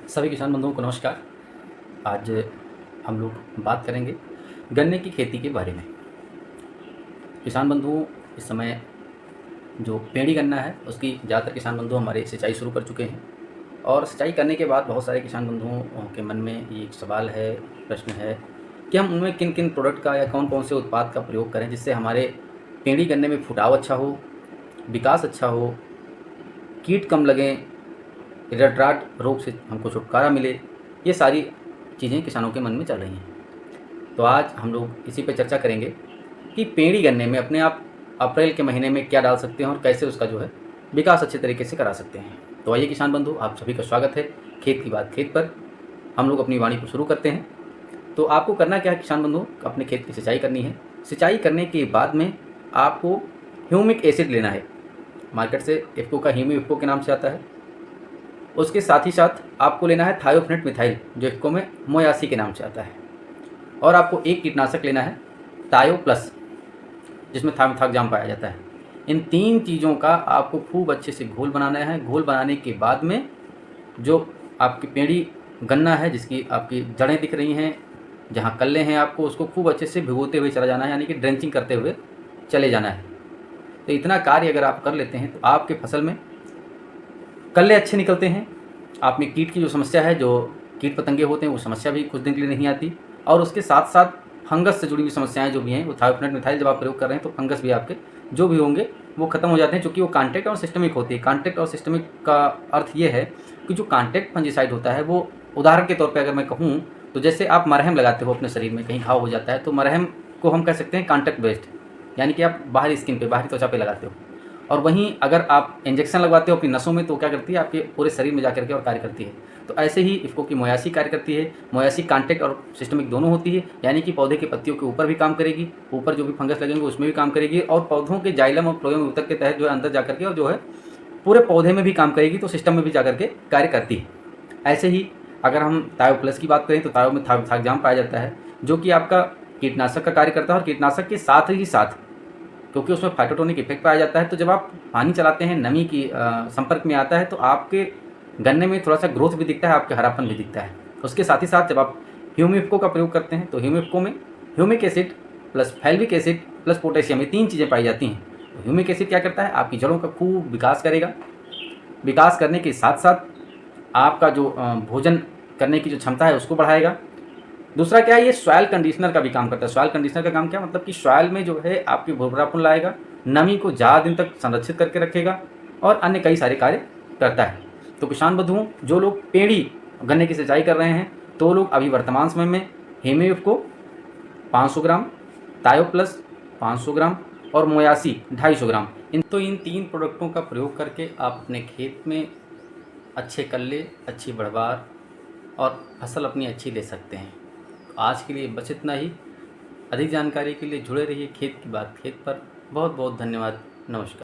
सभी किसान बंधुओं को नमस्कार। आज हम लोग बात करेंगे गन्ने की खेती के बारे में। किसान बंधुओं, इस समय जो पेड़ी गन्ना है उसकी ज़्यादातर किसान बंधु हमारे सिंचाई शुरू कर चुके हैं और सिंचाई करने के बाद बहुत सारे किसान बंधुओं के मन में ये एक सवाल है, प्रश्न है कि हम उनमें किन किन प्रोडक्ट का या कौन कौन से उत्पाद का प्रयोग करें जिससे हमारे पेड़ी गन्ने में फुटाव अच्छा हो, विकास अच्छा हो, कीट कम लगें, रटराट रोग से हमको छुटकारा मिले। ये सारी चीज़ें किसानों के मन में चल रही हैं। तो आज हम लोग इसी पे चर्चा करेंगे कि पेड़ी गन्ने में अपने आप अप्रैल के महीने में क्या डाल सकते हैं और कैसे उसका जो है विकास अच्छे तरीके से करा सकते हैं। तो आइए किसान बंधु, आप सभी का स्वागत है खेत की बात खेत पर। हम लोग अपनी वाणी को शुरू करते हैं। तो आपको करना क्या है किसान बंधु, अपने खेत की सिंचाई करनी है। सिंचाई करने के बाद में आपको ह्यूमिक एसिड लेना है। मार्केट से इफ्को का ह्यूमी इफ्को के नाम से आता है। उसके साथ ही साथ आपको लेना है थायोफनेट मिथाइल, जो इफ्को में मोयासी के नाम से आता है। और आपको एक कीटनाशक लेना है टायो प्लस, जिसमें थाकजाम पाया जाता है। इन तीन चीज़ों का आपको खूब अच्छे से घोल बनाना है। घोल बनाने के बाद में जो आपकी पेड़ी गन्ना है, जिसकी आपकी जड़ें दिख रही हैं, जहाँ कल्ले हैं, आपको उसको खूब अच्छे से भिगोते हुए चला जाना है, यानी कि ड्रेंचिंग करते हुए चले जाना है। तो इतना कार्य अगर आप कर लेते हैं तो आपके फसल में कल्ले अच्छे निकलते हैं। आप में कीट की जो समस्या है, जो कीट पतंगे होते हैं, वो समस्या भी कुछ दिन के लिए नहीं आती। और उसके साथ साथ फंगस से जुड़ी हुई समस्याएं जो भी हैं, वो थायोफनेट मिथाइल जब आप प्रयोग कर रहे हैं तो फंगस भी आपके जो भी होंगे वो खत्म हो जाते हैं, क्योंकि वो कॉन्टैक्ट और सिस्टमिक होती है। कॉन्टैक्ट और सिस्टमिक का अर्थ ये है कि जो कॉन्टैक्ट फंजीसाइड होता है, वो उदाहरण के तौर पर अगर मैं कहूँ तो जैसे आप मरहम लगाते हो अपने शरीर में, कहीं घाव हो जाता है तो मरहम को हम कह सकते हैं कॉन्टैक्ट बेस्ड, यानी कि आप बाहरी स्किन पे, बाहरी त्वचा पे लगाते हो। और वहीं अगर आप इंजेक्शन लगवाते हो अपनी नसों में तो क्या करती है, आपके पूरे शरीर में जाकर के और कार्य करती है। तो ऐसे ही इफ्को की मोयासी कार्य करती है। मोयासी कॉन्टैक्ट और सिस्टमिक दोनों होती है, यानी कि पौधे की पत्तियों के ऊपर भी काम करेगी, ऊपर जो भी फंगस लगेंगे उसमें भी काम करेगी, और पौधों के जाइलम और फ्लोएम ऊतक के तहत जो है अंदर जाकर के और जो है पूरे पौधे में भी काम करेगी, तो सिस्टम में भी जाकर के कार्य करती है। ऐसे ही अगर हम टायो प्लस की बात करें तो टायो में थाकजाम पाया जाता है, जो कि आपका कीटनाशक का कार्य करता है। और कीटनाशक के साथ ही साथ, क्योंकि उसमें फाइटोटोनिक इफेक्ट पाया जाता है, तो जब आप पानी चलाते हैं, नमी की संपर्क में आता है, तो आपके गन्ने में थोड़ा सा ग्रोथ भी दिखता है, आपके हरापन भी दिखता है। उसके साथ ही साथ जब आप ह्यूमिफ्को का प्रयोग करते हैं तो ह्यूमिफ्को में humic acid plus fulvic acid plus potassium, ये तीन चीज़ें पाई जाती हैं। तो ह्यूमिक एसिड क्या करता है, आपकी जड़ों का खूब विकास करेगा। विकास करने के साथ साथ आपका जो भोजन करने की जो क्षमता है उसको बढ़ाएगा। दूसरा क्या है, ये सॉइल कंडीशनर का भी काम करता है। सॉइल कंडीशनर का काम क्या, मतलब कि सॉइल में जो है आपकी भुरभुरापन लाएगा, नमी को ज़्यादा दिन तक संरक्षित करके रखेगा और अन्य कई सारे कार्य करता है। तो किसान बंधुओं, जो लोग पेड़ी गन्ने की सिंचाई कर रहे हैं तो लोग अभी वर्तमान समय में हेमियोफ को 500 ग्राम, टायो प्लस 500 ग्राम और मोयासी 250 ग्राम, इन तीन प्रोडक्टों का प्रयोग करके आप अपने खेत में अच्छे कल्ले, अच्छी बढ़वार और फसल अपनी अच्छी ले सकते हैं। आज के लिए बस इतना ही। अधिक जानकारी के लिए जुड़े रहिए खेत की बात खेत पर। बहुत बहुत धन्यवाद। नमस्कार।